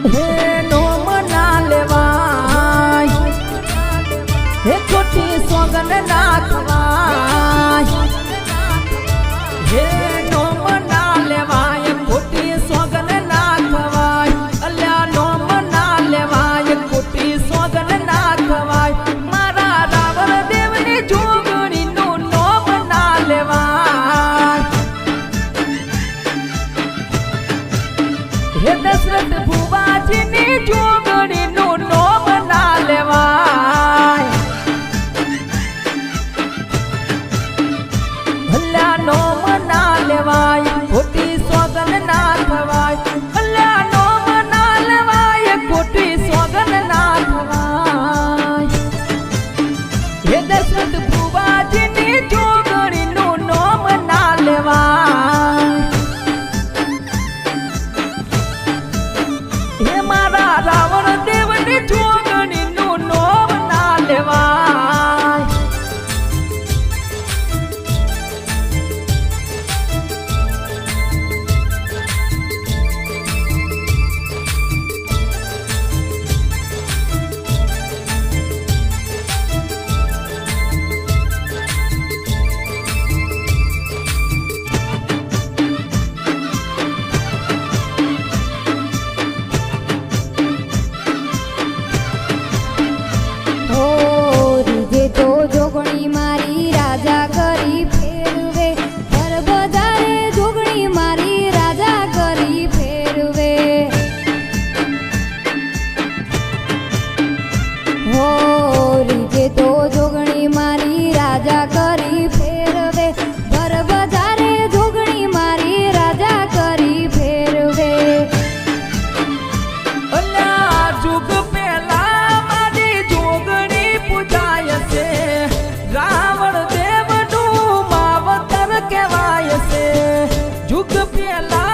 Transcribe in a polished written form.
હે નોમ ના લેવાય, હે ખોટી સોગન ના ખવાય, હે નોમ ના લેવાય, ખોટી સોગન ના ખવાય, અલ્યા નોમ ના લેવાય, ખોટી સોગન ના ખવાય, મારા રાવણ દેવની જોગણીનું નોમ ના લેવાય, હે દશરથ ભુવાજીની જોગણીનું નોમ ના લેવાય, ભલ્યા નોમ ના લેવાય, ખોટી સોગન ના ખવાય, ભલ્યા નોમ ના લેવાય, ખોટી સોગન ના ખવાય, હે દશરથ ભુવાજીની જોગણીનું નોમ ના લેવાય, હે મારા રાવણ દેવની જોગણીનું નોમ ના લેવાય, રાવણ દેવનું માવતર કહેવાય છે, જુગ પેલા